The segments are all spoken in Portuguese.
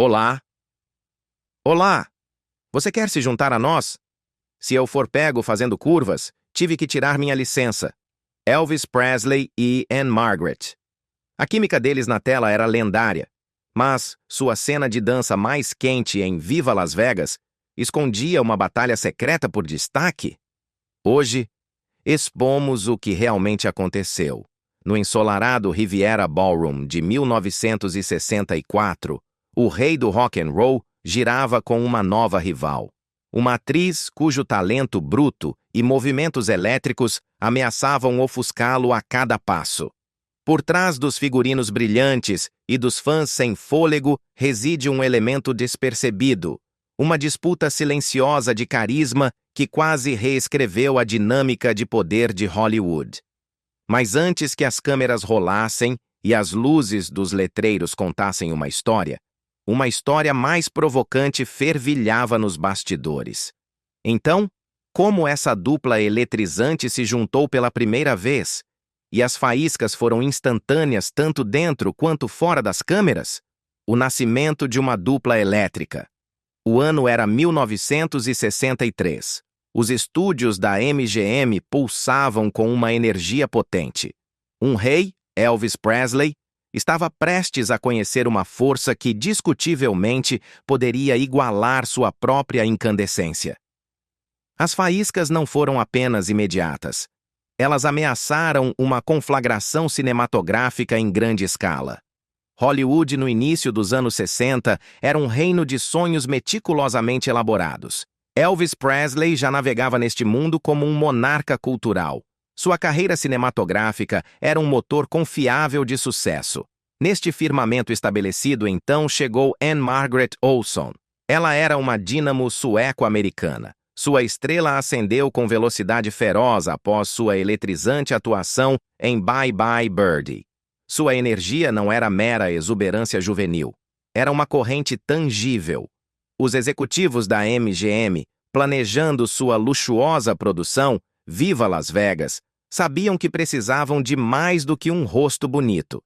Olá. Olá! Você quer se juntar a nós? Se eu for pego fazendo curvas, tive que tirar minha licença. Elvis Presley e Anne Margaret. A química deles na tela era lendária, mas sua cena de dança mais quente em Viva Las Vegas escondia uma batalha secreta por destaque. Hoje, expomos o que realmente aconteceu. No ensolarado Riviera Ballroom de 1964, o rei do rock and roll girava com uma nova rival. Uma atriz cujo talento bruto e movimentos elétricos ameaçavam ofuscá-lo a cada passo. Por trás dos figurinos brilhantes e dos fãs sem fôlego reside um elemento despercebido, uma disputa silenciosa de carisma que quase reescreveu a dinâmica de poder de Hollywood. Mas antes que as câmeras rolassem e as luzes dos letreiros contassem uma história mais provocante fervilhava nos bastidores. Então, como essa dupla eletrizante se juntou pela primeira vez? E as faíscas foram instantâneas tanto dentro quanto fora das câmeras? O nascimento de uma dupla elétrica. O ano era 1963. Os estúdios da MGM pulsavam com uma energia potente. Um rei, Elvis Presley, estava prestes a conhecer uma força que discutivelmente poderia igualar sua própria incandescência. As faíscas não foram apenas imediatas. Elas ameaçaram uma conflagração cinematográfica em grande escala. Hollywood, no início dos anos 60, era um reino de sonhos meticulosamente elaborados. Elvis Presley já navegava neste mundo como um monarca cultural. Sua carreira cinematográfica era um motor confiável de sucesso. Neste firmamento estabelecido, então, chegou Anne Margaret Olson. Ela era uma dínamo sueco-americana. Sua estrela ascendeu com velocidade feroz após sua eletrizante atuação em Bye Bye Birdie. Sua energia não era mera exuberância juvenil. Era uma corrente tangível. Os executivos da MGM, planejando sua luxuosa produção, Viva Las Vegas, sabiam que precisavam de mais do que um rosto bonito.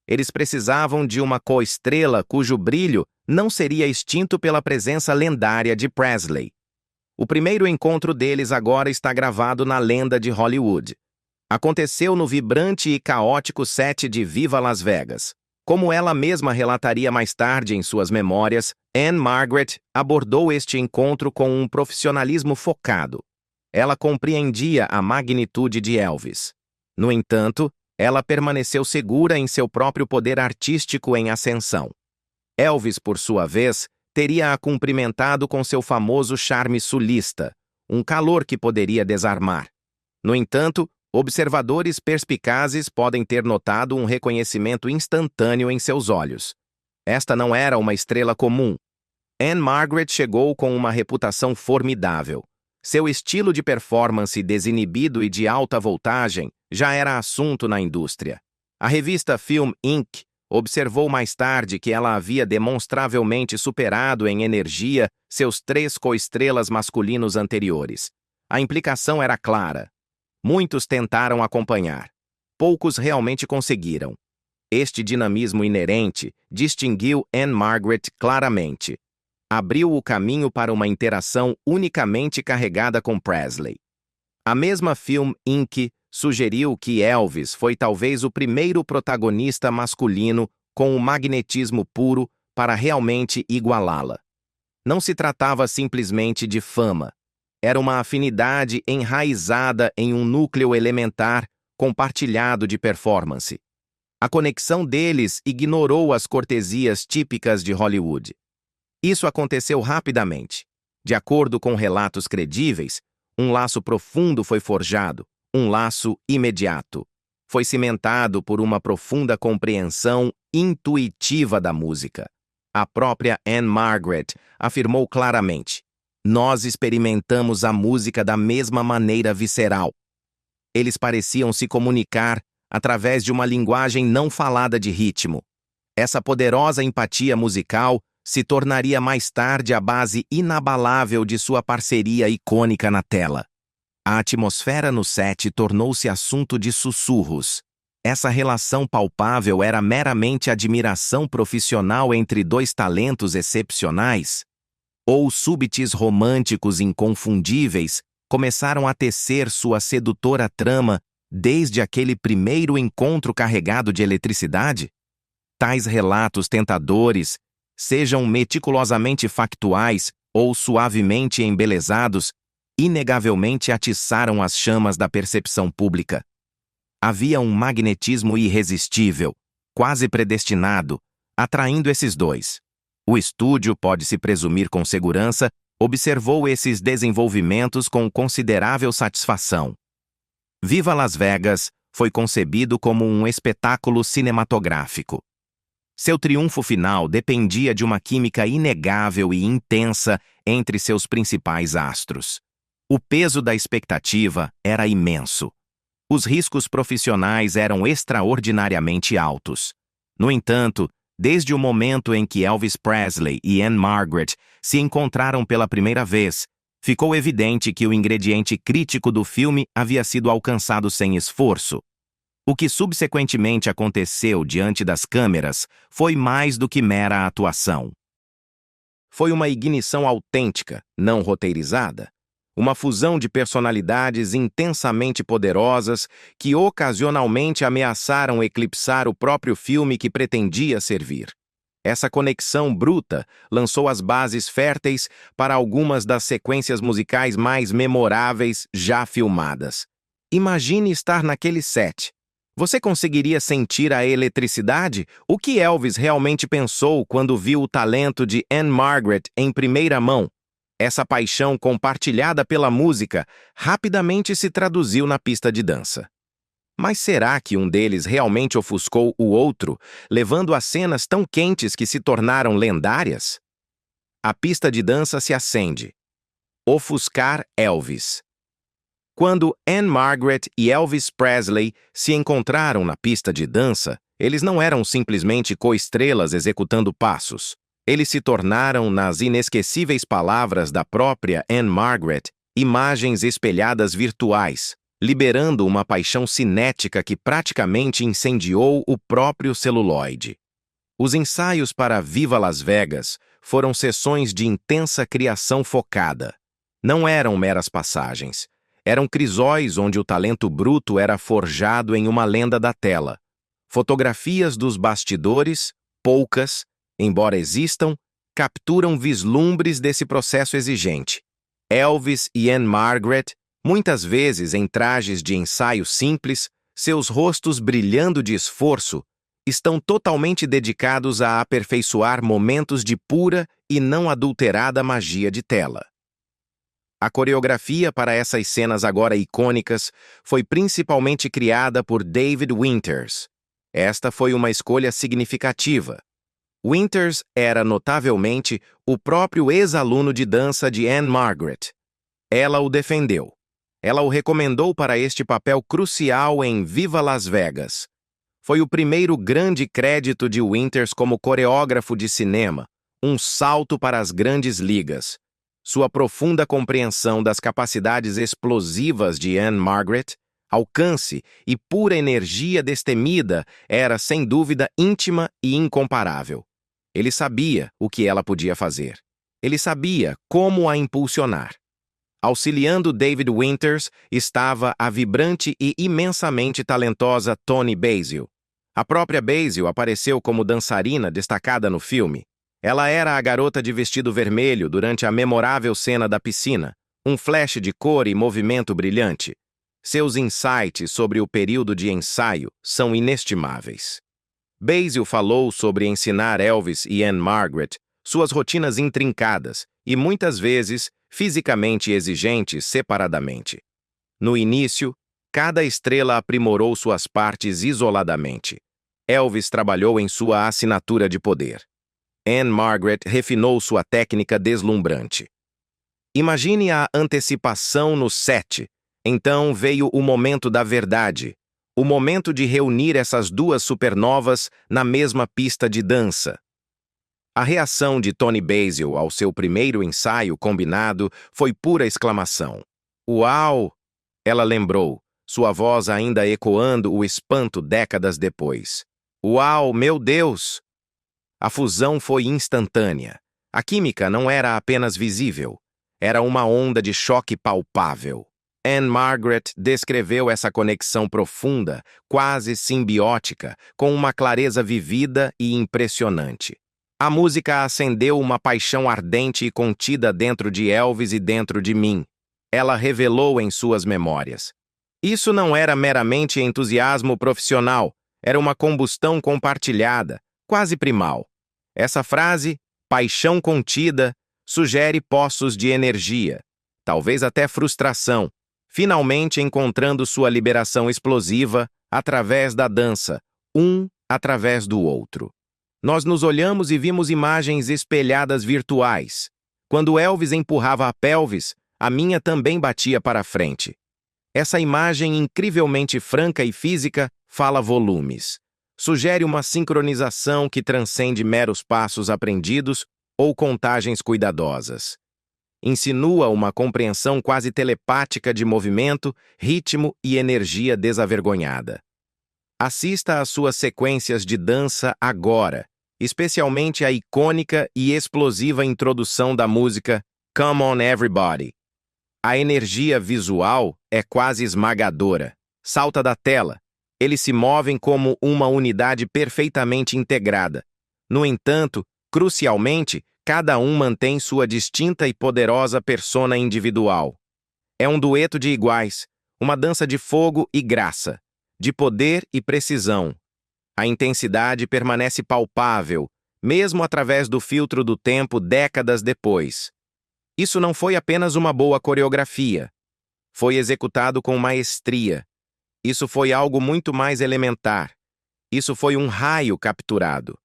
Eles precisavam de uma coestrela cujo brilho não seria extinto pela presença lendária de Presley. O primeiro encontro deles agora está gravado na lenda de Hollywood. Aconteceu no vibrante e caótico set de Viva Las Vegas. Como ela mesma relataria mais tarde em suas memórias, Anne Margaret abordou este encontro com um profissionalismo focado. Ela compreendia a magnitude de Elvis. No entanto, ela permaneceu segura em seu próprio poder artístico em ascensão. Elvis, por sua vez, teria a cumprimentado com seu famoso charme sulista, um calor que poderia desarmar. No entanto, observadores perspicazes podem ter notado um reconhecimento instantâneo em seus olhos. Esta não era uma estrela comum. Anne Margaret chegou com uma reputação formidável. Seu estilo de performance desinibido e de alta voltagem já era assunto na indústria. A revista Film Inc. observou mais tarde que ela havia demonstravelmente superado em energia seus 3 coestrelas masculinos anteriores. A implicação era clara. Muitos tentaram acompanhar. Poucos realmente conseguiram. Este dinamismo inerente distinguiu Anne Margaret claramente. Abriu o caminho para uma interação unicamente carregada com Presley. A mesma Film Inc. sugeriu que Elvis foi talvez o primeiro protagonista masculino com o magnetismo puro para realmente igualá-la. Não se tratava simplesmente de fama. Era uma afinidade enraizada em um núcleo elementar compartilhado de performance. A conexão deles ignorou as cortesias típicas de Hollywood. Isso aconteceu rapidamente. De acordo com relatos credíveis, um laço profundo foi forjado, um laço imediato. Foi cimentado por uma profunda compreensão intuitiva da música. A própria Anne Margaret afirmou claramente: "Nós experimentamos a música da mesma maneira visceral." Eles pareciam se comunicar através de uma linguagem não falada de ritmo. Essa poderosa empatia musical se tornaria mais tarde a base inabalável de sua parceria icônica na tela. A atmosfera no set tornou-se assunto de sussurros. Essa relação palpável era meramente admiração profissional entre dois talentos excepcionais? Ou súbitos românticos inconfundíveis começaram a tecer sua sedutora trama desde aquele primeiro encontro carregado de eletricidade? Tais relatos tentadores, sejam meticulosamente factuais ou suavemente embelezados, inegavelmente atiçaram as chamas da percepção pública. Havia um magnetismo irresistível, quase predestinado, atraindo esses dois. O estúdio, pode-se presumir com segurança, observou esses desenvolvimentos com considerável satisfação. Viva Las Vegas foi concebido como um espetáculo cinematográfico. Seu triunfo final dependia de uma química inegável e intensa entre seus principais astros. O peso da expectativa era imenso. Os riscos profissionais eram extraordinariamente altos. No entanto, desde o momento em que Elvis Presley e Anne Margaret se encontraram pela primeira vez, ficou evidente que o ingrediente crítico do filme havia sido alcançado sem esforço. O que subsequentemente aconteceu diante das câmeras foi mais do que mera atuação. Foi uma ignição autêntica, não roteirizada. Uma fusão de personalidades intensamente poderosas que ocasionalmente ameaçaram eclipsar o próprio filme que pretendia servir. Essa conexão bruta lançou as bases férteis para algumas das sequências musicais mais memoráveis já filmadas. Imagine estar naquele set. Você conseguiria sentir a eletricidade? O que Elvis realmente pensou quando viu o talento de Anne Margaret em primeira mão? Essa paixão compartilhada pela música rapidamente se traduziu na pista de dança. Mas será que um deles realmente ofuscou o outro, levando a cenas tão quentes que se tornaram lendárias? A pista de dança se acende. Ofuscar Elvis. Quando Anne Margaret e Elvis Presley se encontraram na pista de dança, eles não eram simplesmente coestrelas executando passos. Eles se tornaram, nas inesquecíveis palavras da própria Anne Margaret, imagens espelhadas virtuais, liberando uma paixão cinética que praticamente incendiou o próprio celuloide. Os ensaios para Viva Las Vegas foram sessões de intensa criação focada. Não eram meras passagens. Eram crisóis onde o talento bruto era forjado em uma lenda da tela. Fotografias dos bastidores, poucas, embora existam, capturam vislumbres desse processo exigente. Elvis e Anne Margaret, muitas vezes em trajes de ensaio simples, seus rostos brilhando de esforço, estão totalmente dedicados a aperfeiçoar momentos de pura e não adulterada magia de tela. A coreografia para essas cenas agora icônicas foi principalmente criada por David Winters. Esta foi uma escolha significativa. Winters era, notavelmente, o próprio ex-aluno de dança de Anne Margaret. Ela o defendeu. Ela o recomendou para este papel crucial em Viva Las Vegas. Foi o primeiro grande crédito de Winters como coreógrafo de cinema, um salto para as grandes ligas. Sua profunda compreensão das capacidades explosivas de Anne Margaret, alcance e pura energia destemida era, sem dúvida, íntima e incomparável. Ele sabia o que ela podia fazer. Ele sabia como a impulsionar. Auxiliando David Winters estava a vibrante e imensamente talentosa Toni Basil. A própria Basil apareceu como dançarina destacada no filme. Ela era a garota de vestido vermelho durante a memorável cena da piscina, um flash de cor e movimento brilhante. Seus insights sobre o período de ensaio são inestimáveis. Basil falou sobre ensinar Elvis e Anne Margaret suas rotinas intrincadas e, muitas vezes, fisicamente exigentes separadamente. No início, cada estrela aprimorou suas partes isoladamente. Elvis trabalhou em sua assinatura de poder. Anne Margaret refinou sua técnica deslumbrante. Imagine a antecipação no set. Então veio o momento da verdade, o momento de reunir essas duas supernovas na mesma pista de dança. A reação de Toni Basil ao seu primeiro ensaio combinado foi pura exclamação. Uau! Ela lembrou. sua voz ainda ecoando o espanto décadas depois. Uau, meu Deus! A fusão foi instantânea. A química não era apenas visível, era uma onda de choque palpável. Anne Margaret descreveu essa conexão profunda, quase simbiótica, com uma clareza vivida e impressionante. A música acendeu uma paixão ardente e contida dentro de Elvis e dentro de mim. Ela revelou em suas memórias. Isso não era meramente entusiasmo profissional, era uma combustão compartilhada, quase primal. Essa frase, paixão contida, sugere poços de energia, talvez até frustração, finalmente encontrando sua liberação explosiva através da dança, um através do outro. Nós nos olhamos e vimos imagens espelhadas virtuais. Quando Elvis empurrava a pelvis, a minha também batia para frente. Essa imagem incrivelmente franca e física fala volumes. Sugere uma sincronização que transcende meros passos aprendidos ou contagens cuidadosas. Insinua uma compreensão quase telepática de movimento, ritmo e energia desavergonhada. Assista às suas sequências de dança agora, especialmente a icônica e explosiva introdução da música Come On Everybody. A energia visual é quase esmagadora. Salta da tela. Eles se movem como uma unidade perfeitamente integrada. No entanto, crucialmente, cada um mantém sua distinta e poderosa persona individual. É um dueto de iguais, uma dança de fogo e graça, de poder e precisão. A intensidade permanece palpável, mesmo através do filtro do tempo décadas depois. Isso não foi apenas uma boa coreografia. Foi executado com maestria. Isso foi algo muito mais elementar. Isso foi um raio capturado.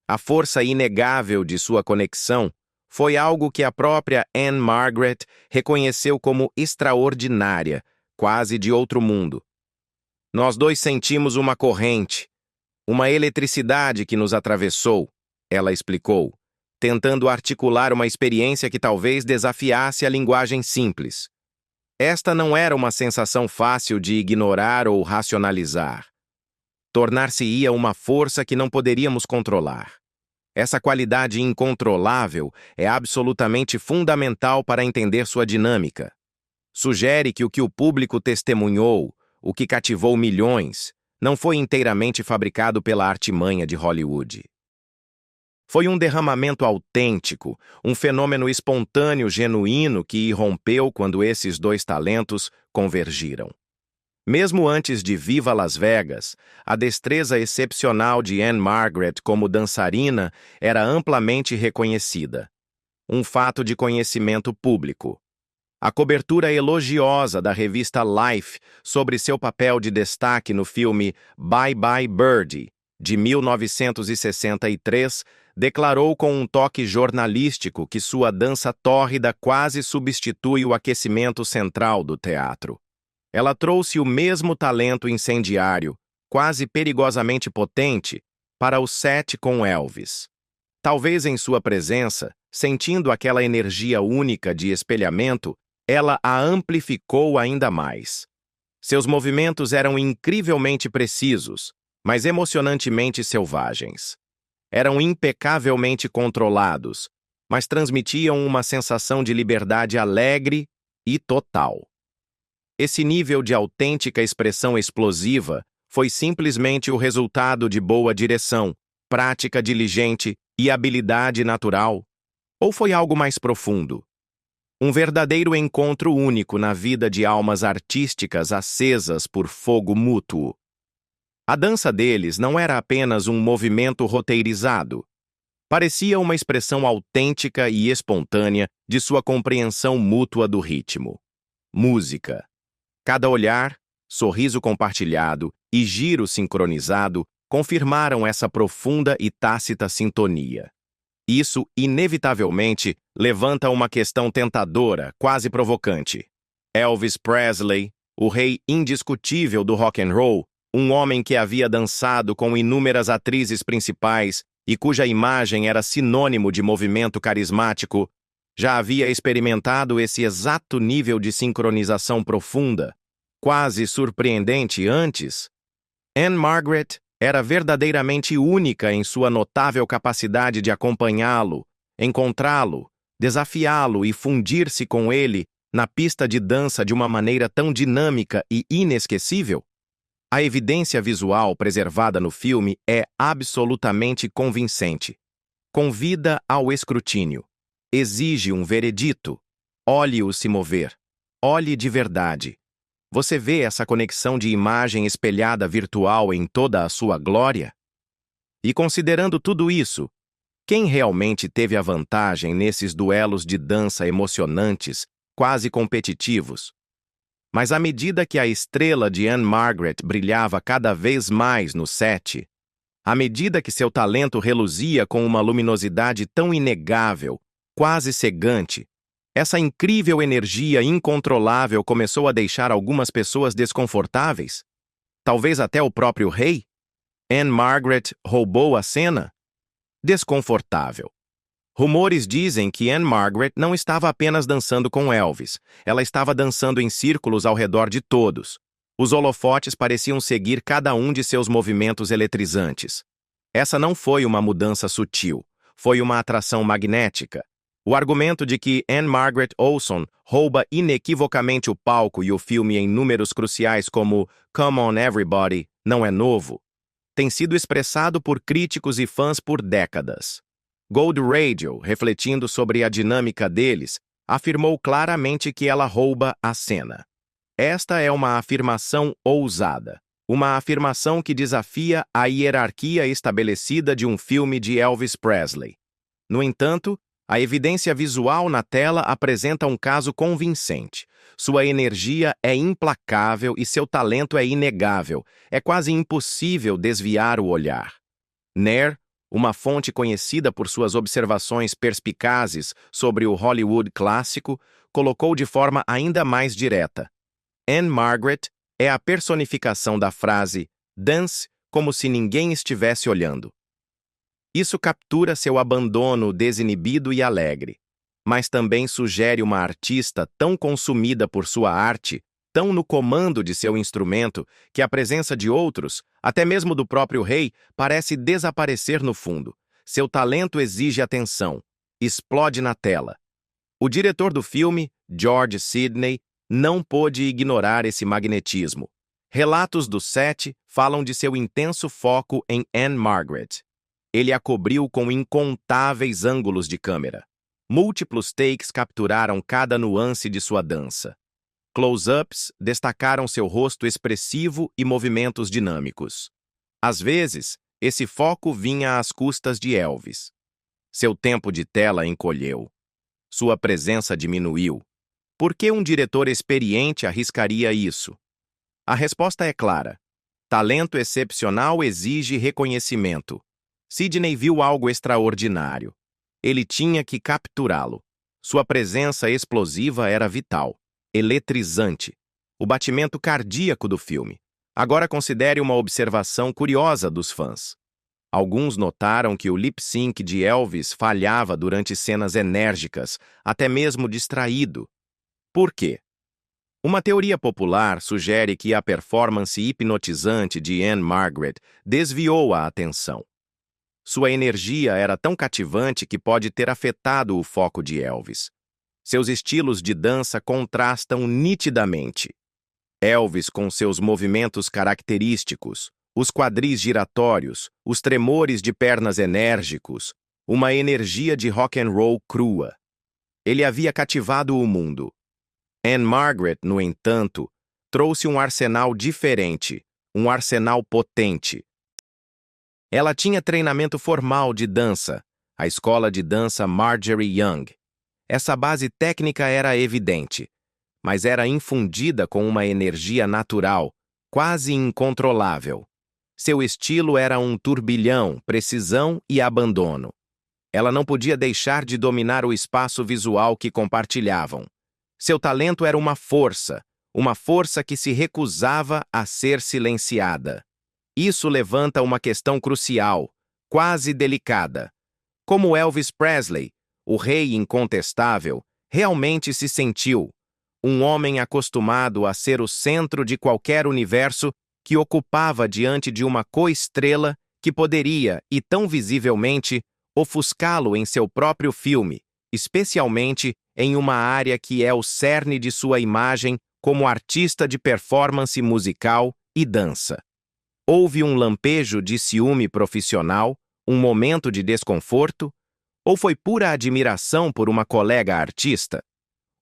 A força inegável de sua conexão foi algo que a própria Anne Margaret reconheceu como extraordinária, quase de outro mundo. Nós dois sentimos uma corrente, uma eletricidade que nos atravessou, ela explicou, tentando articular uma experiência que talvez desafiasse a linguagem simples. Esta não era uma sensação fácil de ignorar ou racionalizar. Tornar-se-ia uma força que não poderíamos controlar. Essa qualidade incontrolável é absolutamente fundamental para entender sua dinâmica. Sugere que o público testemunhou, o que cativou milhões, não foi inteiramente fabricado pela artimanha de Hollywood. Foi um derramamento autêntico, um fenômeno espontâneo genuíno que irrompeu quando esses dois talentos convergiram. Mesmo antes de Viva Las Vegas, a destreza excepcional de Anne Margaret como dançarina era amplamente reconhecida. Um fato de conhecimento público. A cobertura elogiosa da revista Life sobre seu papel de destaque no filme Bye Bye Birdie, de 1963, declarou com um toque jornalístico que sua dança tórrida quase substitui o aquecimento central do teatro. Ela trouxe o mesmo talento incendiário, quase perigosamente potente, para o set com Elvis. Talvez em sua presença, sentindo aquela energia única de espelhamento, ela a amplificou ainda mais. Seus movimentos eram incrivelmente precisos, mas emocionantemente selvagens. Eram impecavelmente controlados, mas transmitiam uma sensação de liberdade alegre e total. Esse nível de autêntica expressão explosiva foi simplesmente o resultado de boa direção, prática diligente e habilidade natural? Ou foi algo mais profundo? Um verdadeiro encontro único na vida de almas artísticas acesas por fogo mútuo. A dança deles não era apenas um movimento roteirizado. Parecia uma expressão autêntica e espontânea de sua compreensão mútua do ritmo. Música. Cada olhar, sorriso compartilhado e giro sincronizado confirmaram essa profunda e tácita sintonia. Isso, inevitavelmente, levanta uma questão tentadora, quase provocante. Elvis Presley, o rei indiscutível do rock and roll, um homem que havia dançado com inúmeras atrizes principais e cuja imagem era sinônimo de movimento carismático, já havia experimentado esse exato nível de sincronização profunda, quase surpreendente antes, Anne Margaret era verdadeiramente única em sua notável capacidade de acompanhá-lo, encontrá-lo, desafiá-lo e fundir-se com ele na pista de dança de uma maneira tão dinâmica e inesquecível. A evidência visual preservada no filme é absolutamente convincente. Convida ao escrutínio. Exige um veredito. Olhe-o se mover. Olhe de verdade. Você vê essa conexão de imagem espelhada virtual em toda a sua glória? E considerando tudo isso, quem realmente teve a vantagem nesses duelos de dança emocionantes, quase competitivos? Mas à medida que a estrela de Anne Margaret brilhava cada vez mais no set, à medida que seu talento reluzia com uma luminosidade tão inegável, quase cegante, essa incrível energia incontrolável começou a deixar algumas pessoas desconfortáveis. Talvez até o próprio rei. Anne Margaret roubou a cena? Desconfortável. Rumores dizem que Anne Margaret não estava apenas dançando com Elvis, ela estava dançando em círculos ao redor de todos. Os holofotes pareciam seguir cada um de seus movimentos eletrizantes. Essa não foi uma mudança sutil, foi uma atração magnética. O argumento de que Anne Margaret Olson rouba inequivocamente o palco e o filme em números cruciais como Come On Everybody não é novo. Tem sido expressado por críticos e fãs por décadas. Gold Radio, refletindo sobre a dinâmica deles, afirmou claramente que ela rouba a cena. Esta é uma afirmação ousada, uma afirmação que desafia a hierarquia estabelecida de um filme de Elvis Presley. No entanto, a evidência visual na tela apresenta um caso convincente. Sua energia é implacável e seu talento é inegável. É quase impossível desviar o olhar. Nair, uma fonte conhecida por suas observações perspicazes sobre o Hollywood clássico, colocou de forma ainda mais direta: Anne Margaret é a personificação da frase "dance como se ninguém estivesse olhando". Isso captura seu abandono desinibido e alegre, mas também sugere uma artista tão consumida por sua arte, tão no comando de seu instrumento, que a presença de outros, até mesmo do próprio rei, parece desaparecer no fundo. Seu talento exige atenção, explode na tela. O diretor do filme, George Sidney, não pôde ignorar esse magnetismo. Relatos do set falam de seu intenso foco em Anne Margaret. Ele a cobriu com incontáveis ângulos de câmera. Múltiplos takes capturaram cada nuance de sua dança. Close-ups destacaram seu rosto expressivo e movimentos dinâmicos. Às vezes, esse foco vinha às custas de Elvis. Seu tempo de tela encolheu. Sua presença diminuiu. Por que um diretor experiente arriscaria isso? A resposta é clara. Talento excepcional exige reconhecimento. Sidney viu algo extraordinário. Ele tinha que capturá-lo. Sua presença explosiva era vital, eletrizante. O batimento cardíaco do filme. Agora considere uma observação curiosa dos fãs. Alguns notaram que o lip-sync de Elvis falhava durante cenas enérgicas, até mesmo distraído. Por quê? Uma teoria popular sugere que a performance hipnotizante de Anne Margaret desviou a atenção. Sua energia era tão cativante que pode ter afetado o foco de Elvis. Seus estilos de dança contrastam nitidamente. Elvis com seus movimentos característicos, os quadris giratórios, os tremores de pernas enérgicos, uma energia de rock and roll crua. Ele havia cativado o mundo. Anne Margaret, no entanto, trouxe um arsenal diferente, um arsenal potente. Ela tinha treinamento formal de dança, a escola de dança Marjorie Young. Essa base técnica era evidente, mas era infundida com uma energia natural, quase incontrolável. Seu estilo era um turbilhão, precisão e abandono. Ela não podia deixar de dominar o espaço visual que compartilhavam. Seu talento era uma força que se recusava a ser silenciada. Isso levanta uma questão crucial, quase delicada. Como Elvis Presley, o rei incontestável, realmente se sentiu? um homem acostumado a ser o centro de qualquer universo que ocupava diante de uma coestrela que poderia, e tão visivelmente, ofuscá-lo em seu próprio filme, especialmente em uma área que é o cerne de sua imagem como artista de performance musical e dança. Houve um lampejo de ciúme profissional, um momento de desconforto, ou foi pura admiração por uma colega artista?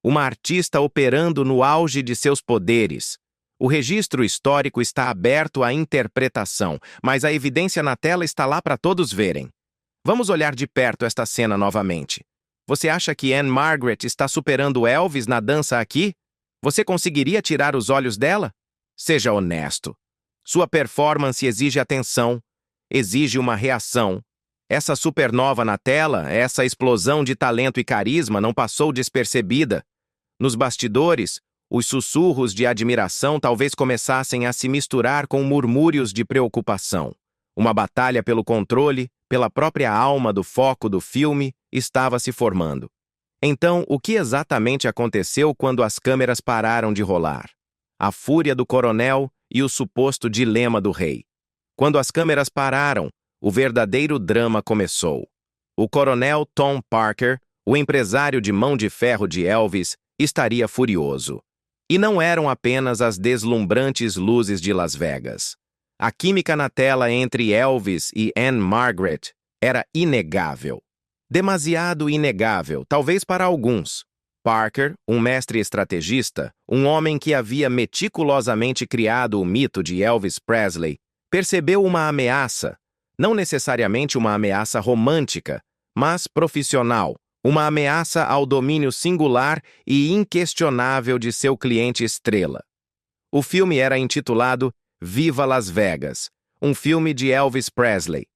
Uma artista operando no auge de seus poderes. O registro histórico está aberto à interpretação, mas a evidência na tela está lá para todos verem. Vamos olhar de perto esta cena novamente. Você acha que Anne Margaret está superando Elvis na dança aqui? Você conseguiria tirar os olhos dela? Seja honesto. Sua performance exige atenção, exige uma reação. Essa supernova na tela, essa explosão de talento e carisma não passou despercebida. Nos bastidores, os sussurros de admiração talvez começassem a se misturar com murmúrios de preocupação. Uma batalha pelo controle, pela própria alma do foco do filme, estava se formando. Então, o que exatamente aconteceu quando as câmeras pararam de rolar? A fúria do coronel e o suposto dilema do rei. Quando as câmeras pararam, o verdadeiro drama começou. O coronel Tom Parker, o empresário de mão de ferro de Elvis, estaria furioso. E não eram apenas as deslumbrantes luzes de Las Vegas. A química na tela entre Elvis e Anne Margaret era inegável. Demasiado inegável, talvez para alguns. Parker, um mestre estrategista, um homem que havia meticulosamente criado o mito de Elvis Presley, percebeu uma ameaça, não necessariamente uma ameaça romântica, mas profissional, uma ameaça ao domínio singular e inquestionável de seu cliente estrela. O filme era intitulado Viva Las Vegas, um filme de Elvis Presley.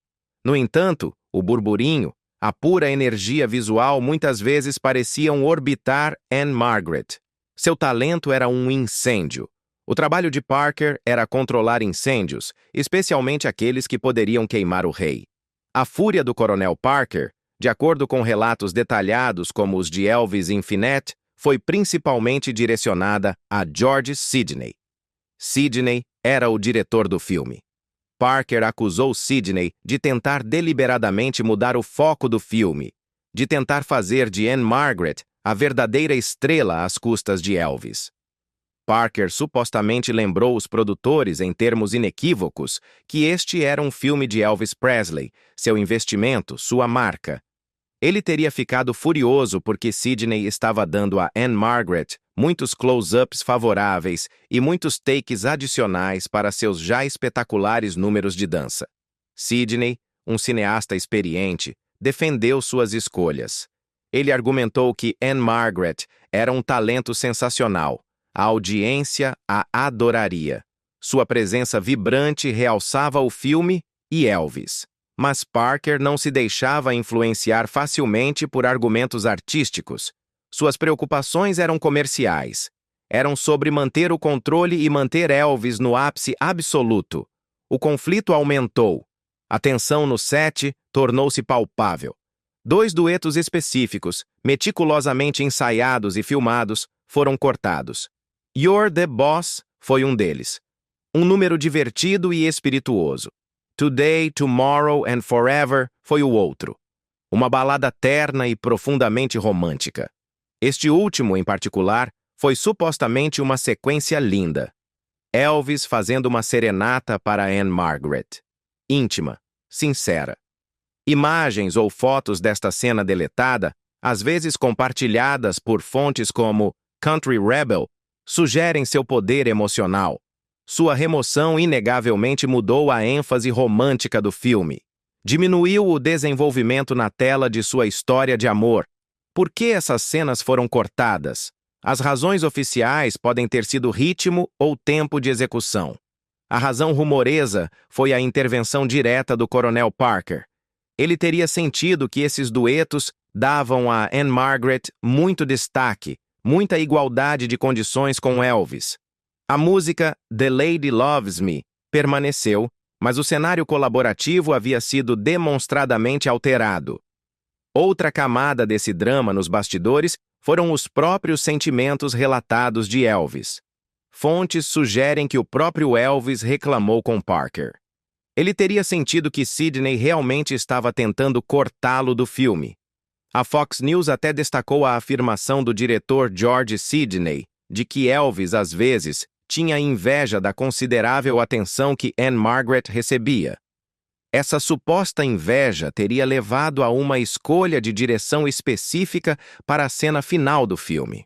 No entanto, o burburinho, a pura energia visual muitas vezes pareciam orbitar Anne Margaret. Seu talento era um incêndio. O trabalho de Parker era controlar incêndios, especialmente aqueles que poderiam queimar o rei. A fúria do coronel Parker, de acordo com relatos detalhados como os de Elvis Infinite, foi principalmente direcionada a George Sidney. Sidney era o diretor do filme. Parker acusou Sidney de tentar deliberadamente mudar o foco do filme, de tentar fazer de Anne Margaret a verdadeira estrela às custas de Elvis. Parker supostamente lembrou os produtores em termos inequívocos que este era um filme de Elvis Presley, seu investimento, sua marca. Ele teria ficado furioso porque Sidney estava dando a Anne Margaret muitos close-ups favoráveis e muitos takes adicionais para seus já espetaculares números de dança. Sidney, um cineasta experiente, defendeu suas escolhas. Ele argumentou que Anne Margaret era um talento sensacional. A audiência a adoraria. Sua presença vibrante realçava o filme e Elvis. Mas Parker não se deixava influenciar facilmente por argumentos artísticos. Suas preocupações eram comerciais. Eram sobre manter o controle e manter Elvis no ápice absoluto. O conflito aumentou. A tensão no set tornou-se palpável. 2 duetos específicos, meticulosamente ensaiados e filmados, foram cortados. You're the Boss foi um deles. Um número divertido e espirituoso. Today, Tomorrow and Forever foi o outro. Uma balada terna e profundamente romântica. Este último, em particular, foi supostamente uma sequência linda. Elvis fazendo uma serenata para Anne Margaret. Íntima, sincera. Imagens ou fotos desta cena deletada, às vezes compartilhadas por fontes como Country Rebel, sugerem seu poder emocional. Sua remoção inegavelmente mudou a ênfase romântica do filme. Diminuiu o desenvolvimento na tela de sua história de amor. Por que essas cenas foram cortadas? As razões oficiais podem ter sido ritmo ou tempo de execução. A razão rumoresa foi a intervenção direta do coronel Parker. Ele teria sentido que esses duetos davam a Anne Margaret muito destaque, muita igualdade de condições com Elvis. A música The Lady Loves Me permaneceu, mas o cenário colaborativo havia sido demonstradamente alterado. Outra camada desse drama nos bastidores foram os próprios sentimentos relatados de Elvis. Fontes sugerem que o próprio Elvis reclamou com Parker. Ele teria sentido que Sidney realmente estava tentando cortá-lo do filme. A Fox News até destacou a afirmação do diretor George Sidney de que Elvis, às vezes, tinha inveja da considerável atenção que Anne Margaret recebia. Essa suposta inveja teria levado a uma escolha de direção específica para a cena final do filme.